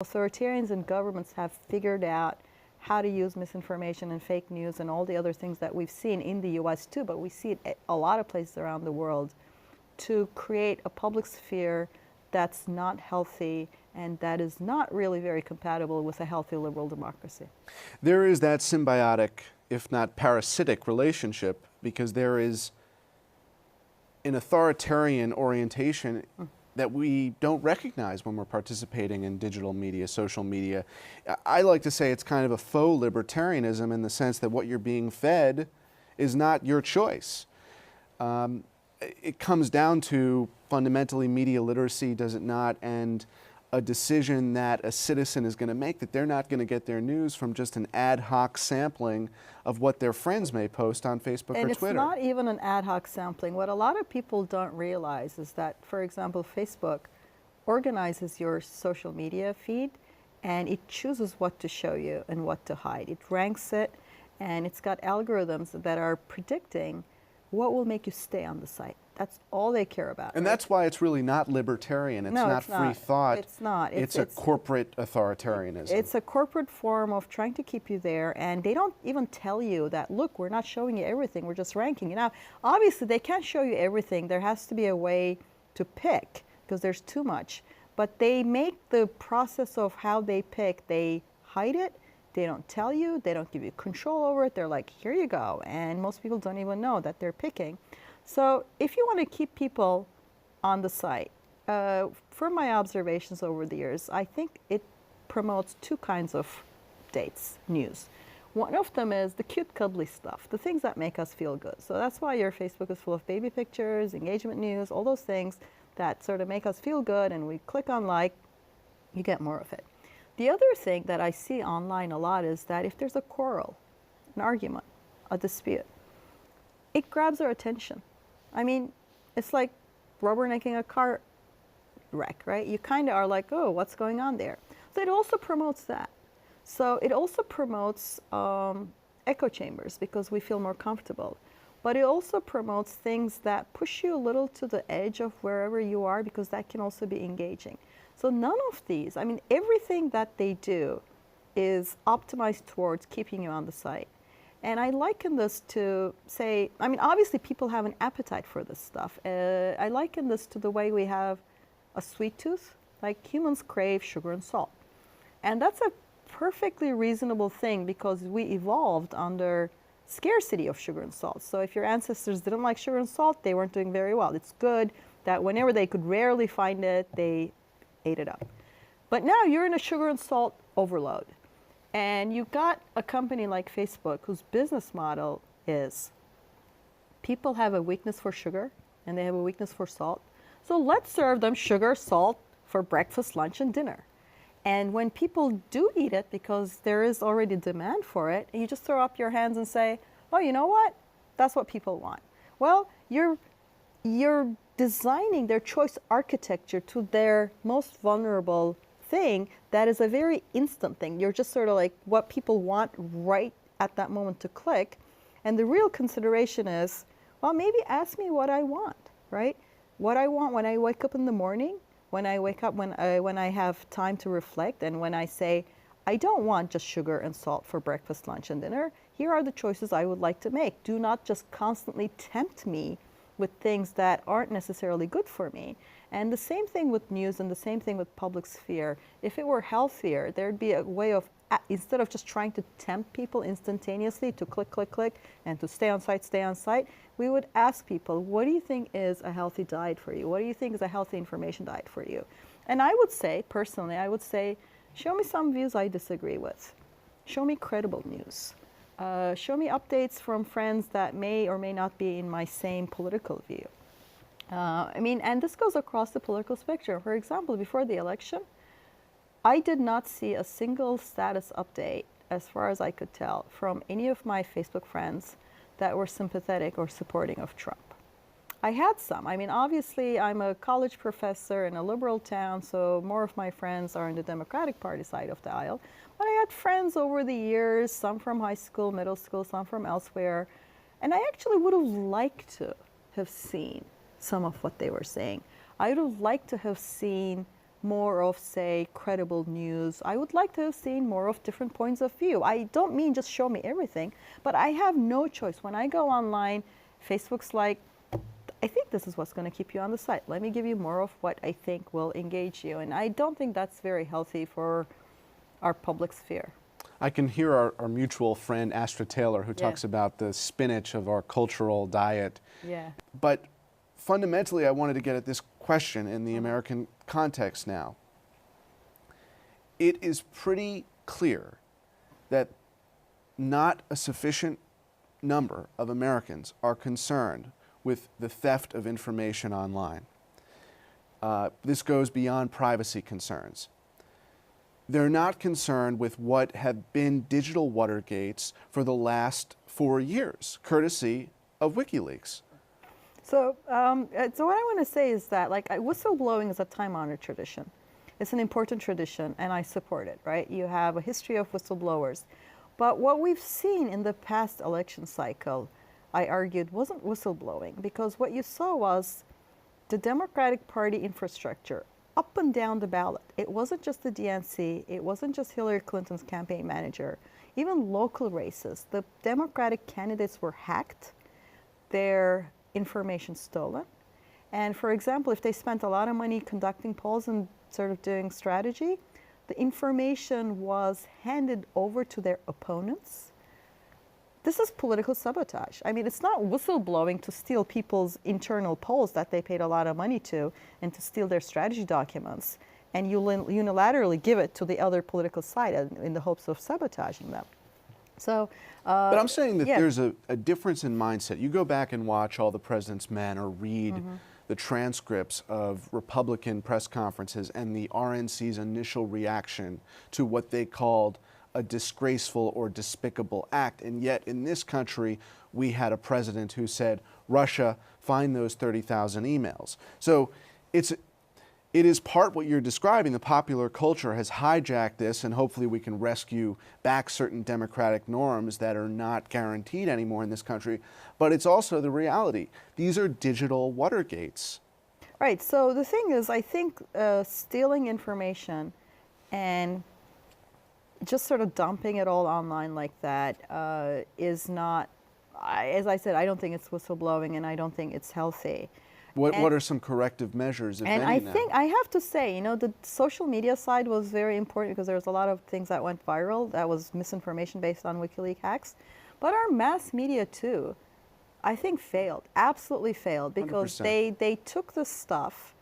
Authoritarians and governments have figured out how to use misinformation and fake news and all the other things that we've seen in the US too, but we see it at a lot of places around the world, to create a public sphere that's not healthy and that is not really very compatible with a healthy liberal democracy. There is that symbiotic, if not parasitic, relationship, because there is an authoritarian orientation that we don't recognize when we're participating in digital media, social media. I like to say it's kind of a faux libertarianism in the sense that what you're being fed is not your choice. It comes down to fundamentally media literacy, does it not, and a decision that a citizen is going to make, that they're not going to get their news from just an ad hoc sampling of what their friends may post on Facebook or Twitter. And it's not even an ad hoc sampling. What a lot of people don't realize is that, for example, Facebook organizes your social media feed and it chooses what to show you and what to hide. It ranks it, and it's got algorithms that are predicting what will make you stay on the site. That's all they care about. And right? that's why it's really not libertarian. It's No, not it's free not. thought. It's not. It's a corporate authoritarianism. It's a corporate form of trying to keep you there, and they don't even tell you that, look, we're not showing you everything, we're just ranking you. Now, obviously, they can't show you everything. There has to be a way to pick, because there's too much. But they make the process of how they pick, they hide it, they don't tell you, they don't give you control over it. They're like, here you go. And most people don't even know that they're picking. So if you want to keep people on the site, from my observations over the years, I think it promotes two kinds of dates, news. One of them is the cute, cuddly stuff, the things that make us feel good. So that's why your Facebook is full of baby pictures, engagement news, all those things that sort of make us feel good, and we click on like, you get more of it. The other thing that I see online a lot is that if there's a quarrel, an argument, a dispute, it grabs our attention. I mean, it's like rubbernecking a car wreck, right? You kind of are like, oh, what's going on there? So it also promotes that. So it also promotes echo chambers because we feel more comfortable. But it also promotes things that push you a little to the edge of wherever you are, because that can also be engaging. So none of these, I mean, everything that they do is optimized towards keeping you on the site. And I liken this to, say, I mean, obviously people have an appetite for this stuff. I liken this to the way we have a sweet tooth. Like, humans crave sugar and salt. And that's a perfectly reasonable thing because we evolved under scarcity of sugar and salt. So if your ancestors didn't like sugar and salt, they weren't doing very well. It's good that whenever they could rarely find it, they ate it up. But now you're in a sugar and salt overload. And you've got a company like Facebook whose business model is people have a weakness for sugar and they have a weakness for salt. So let's serve them sugar, salt for breakfast, lunch, and dinner. And when people do eat it, because there is already demand for it, you just throw up your hands and say, oh, you know what? That's what people want. Well, you're designing their choice architecture to their most vulnerable thing that is a very instant thing. You're just sort of like what people want right at that moment to click. And the real consideration is, well, maybe ask me what I want, right? What I want when I wake up in the morning, when I wake up, when I have time to reflect, and when I say, I don't want just sugar and salt for breakfast, lunch, and dinner. Here are the choices I would like to make. Do not just constantly tempt me with things that aren't necessarily good for me. And the same thing with news and the same thing with public sphere. If it were healthier, there'd be a way of, instead of just trying to tempt people instantaneously to click, click, click, and to stay on site, we would ask people, what do you think is a healthy diet for you? What do you think is a healthy information diet for you? And I would say, personally, show me some views I disagree with. Show me credible news. Show me updates from friends that may or may not be in my same political view. I mean, and this goes across the political spectrum. For example, before the election, I did not see a single status update, as far as I could tell, from any of my Facebook friends that were sympathetic or supporting of Trump. I had some. I mean, obviously, I'm a college professor in a liberal town, so more of my friends are in the Democratic Party side of the aisle. But I had friends over the years, some from high school, middle school, some from elsewhere, and I actually would have liked to have seen some of what they were saying. I would have liked to have seen more of, say, credible news. I would like to have seen more of different points of view. I don't mean just show me everything, but I have no choice. When I go online, Facebook's like, I think this is what's going to keep you on the site. Let me give you more of what I think will engage you. And I don't think that's very healthy for our public sphere. I can hear our mutual friend Astra Taylor, who talks about the spinach of our cultural diet. Yeah. But fundamentally, I wanted to get at this question in the American context now. It is pretty clear that not a sufficient number of Americans are concerned with the theft of information online. This goes beyond privacy concerns. They're not concerned with what have been digital Watergates for the last 4 years, courtesy of WikiLeaks. So what I want to say is that, like, whistleblowing is a time-honored tradition. It's an important tradition, and I support it, right? You have a history of whistleblowers. But what we've seen in the past election cycle, I argued, wasn't whistleblowing, because what you saw was the Democratic Party infrastructure up and down the ballot. It wasn't just the DNC, it wasn't just Hillary Clinton's campaign manager. Even local races, the Democratic candidates were hacked, their information stolen. And for example, if they spent a lot of money conducting polls and sort of doing strategy, the information was handed over to their opponents. This is political sabotage. I mean, it's not whistleblowing to steal people's internal polls that they paid a lot of money to and to steal their strategy documents. And you unilaterally give it to the other political side in the hopes of sabotaging them. So, but I'm saying that there's a difference in mindset. You go back and watch All the President's Men or read the transcripts of Republican press conferences and the RNC's initial reaction to what they called a disgraceful or despicable act. And yet in this country, we had a president who said, Russia, find those 30,000 emails. So it is part what you're describing. The popular culture has hijacked this, and hopefully we can rescue back certain democratic norms that are not guaranteed anymore in this country. But it's also the reality. These are digital Watergates. Right. So the thing is, I think stealing information and just sort of dumping it all online like that is not, as I said, I don't think it's whistleblowing, and I don't think it's healthy. What are some corrective measures, if any, And I now? think I have to say, you know, the social media side was very important because there was a lot of things that went viral that was misinformation based on WikiLeaks hacks. But our mass media too, I think failed, absolutely failed, because 100%. they took this stuff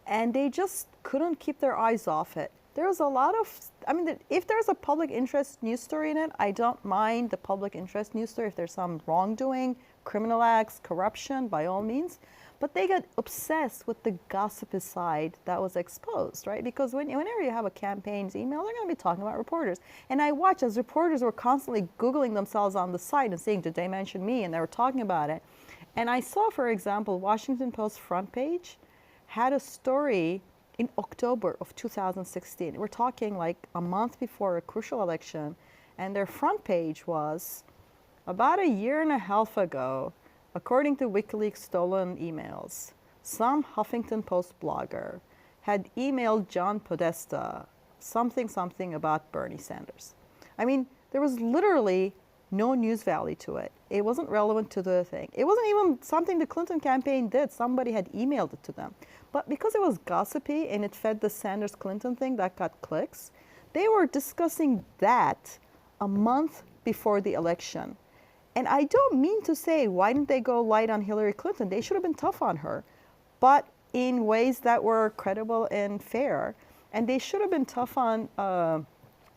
and they just couldn't keep their eyes off it. There's a lot of, I mean, if there's a public interest news story in it, I don't mind the public interest news story. If there's some wrongdoing, criminal acts, corruption, by all means. But they got obsessed with the gossipy side that was exposed, right? Because whenever you have a campaign's email, they're going to be talking about reporters. And I watched as reporters were constantly Googling themselves on the site and saying, did they mention me? And they were talking about it. And I saw, for example, Washington Post front page had a story in October of 2016. We're talking like a month before a crucial election. And their front page was, about a year and a half ago, according to WikiLeaks stolen emails, some Huffington Post blogger had emailed John Podesta something about Bernie Sanders. I mean, there was literally no news value to it. It wasn't relevant to the thing. It wasn't even something the Clinton campaign did. Somebody had emailed it to them. But because it was gossipy and it fed the Sanders-Clinton thing that got clicks, they were discussing that a month before the election. And I don't mean to say, why didn't they go light on Hillary Clinton? They should have been tough on her, but in ways that were credible and fair. And they should have been tough on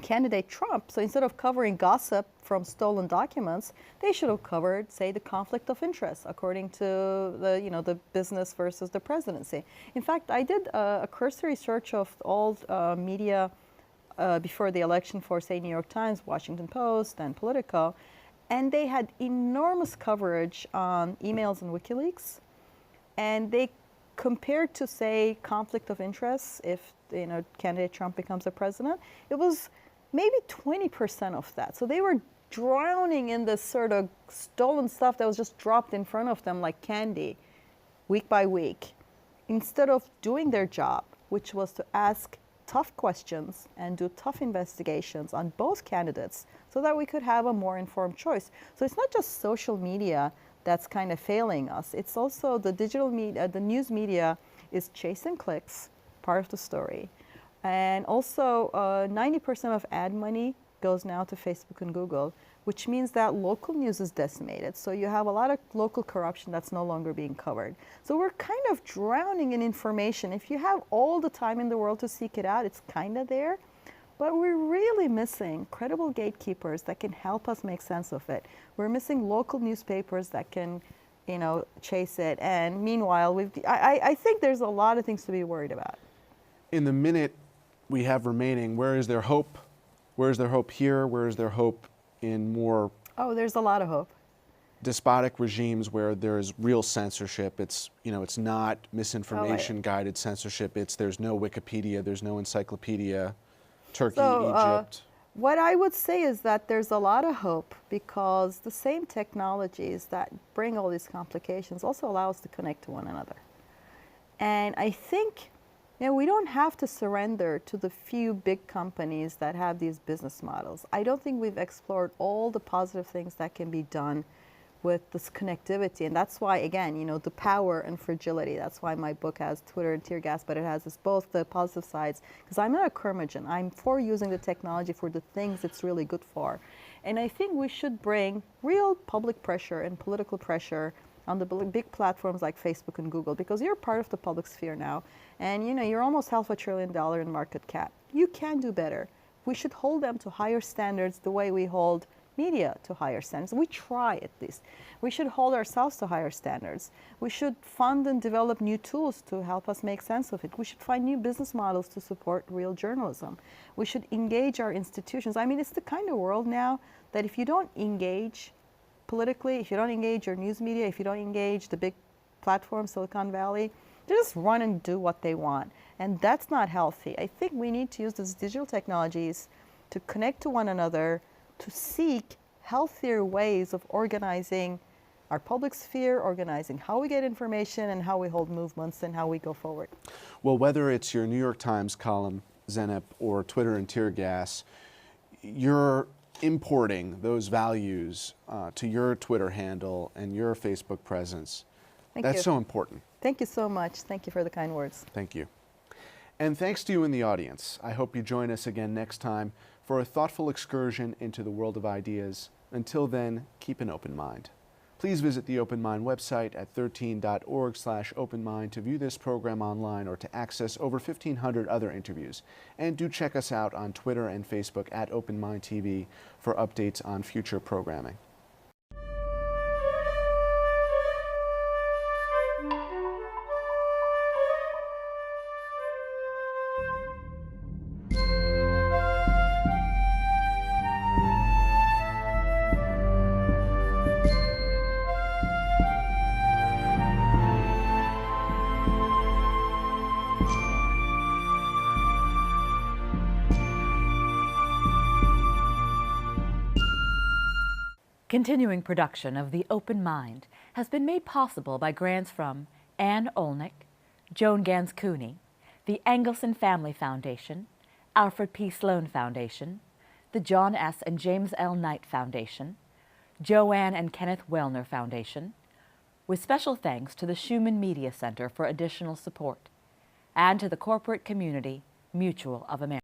candidate Trump. So instead of covering gossip from stolen documents, they should have covered, say, the conflict of interest according to the, you know, the business versus the presidency. In fact, I did a cursory search of all media before the election for, say, New York Times, Washington Post, and Politico. And they had enormous coverage on emails and WikiLeaks. And they compared to, say, conflict of interest, if, you know, candidate Trump becomes a president, it was maybe 20% of that. So they were drowning in this sort of stolen stuff that was just dropped in front of them like candy, week by week, instead of doing their job which was to ask tough questions and do tough investigations on both candidates so that we could have a more informed choice. So it's not just social media that's kind of failing us. It's also the digital media, the news media is chasing clicks, part of the story. And also 90% of ad money goes now to Facebook and Google, which means that local news is decimated. So you have a lot of local corruption that's no longer being covered. So we're kind of drowning in information. If you have all the time in the world to seek it out, it's kind of there. But we're really missing credible gatekeepers that can help us make sense of it. We're missing local newspapers that can, you know, chase it. And meanwhile, I think there's a lot of things to be worried about. In the minute we have remaining, where is there hope? Where is there hope here? Where is there hope in more there's a lot of hope. Despotic regimes where there's real censorship? It's, you know, it's not misinformation guided censorship. It's there's no Wikipedia, there's no encyclopedia. Turkey, Egypt. What I would say is that there's a lot of hope because the same technologies that bring all these complications also allow us to connect to one another. And I think, you know, we don't have to surrender to the few big companies that have these business models. I don't think we've explored all the positive things that can be done with this connectivity. And that's why, again, you know, the power and fragility. That's why my book has Twitter and tear gas, but it has both the positive sides. Because I'm not a curmudgeon. I'm for using the technology for the things it's really good for. And I think we should bring real public pressure and political pressure on the big platforms like Facebook and Google, because you're part of the public sphere now. And, you know, you're almost $500 billion in market cap. You can do better. We should hold them to higher standards the way we hold media to higher standards. We try at least. We should hold ourselves to higher standards. We should fund and develop new tools to help us make sense of it. We should find new business models to support real journalism. We should engage our institutions. I mean, it's the kind of world now that if you don't engage politically, if you don't engage your news media, if you don't engage the big platforms, Silicon Valley, they just run and do what they want. And that's not healthy. I think we need to use these digital technologies to connect to one another, to seek healthier ways of organizing our public sphere, organizing how we get information and how we hold movements and how we go forward. Well, whether it's your New York Times column, Zeynep, or Twitter and tear gas, you're importing those values to your Twitter handle and your Facebook presence. That's so important. Thank you so much. Thank you for the kind words. Thank you. And thanks to you in the audience. I hope you join us again next time for a thoughtful excursion into the world of ideas. Until then, keep an open mind. Please visit the Open Mind website at 13.org/openmind to view this program online or to access over 1,500 other interviews. And do check us out on Twitter and Facebook at Open Mind TV for updates on future programming. Continuing production of The Open Mind has been made possible by grants from Ann Olnick, Joan Gans Cooney, the Angelson Family Foundation, Alfred P. Sloan Foundation, the John S. and James L. Knight Foundation, Joanne and Kenneth Wellner Foundation, with special thanks to the Schumann Media Center for additional support, and to the corporate community Mutual of America.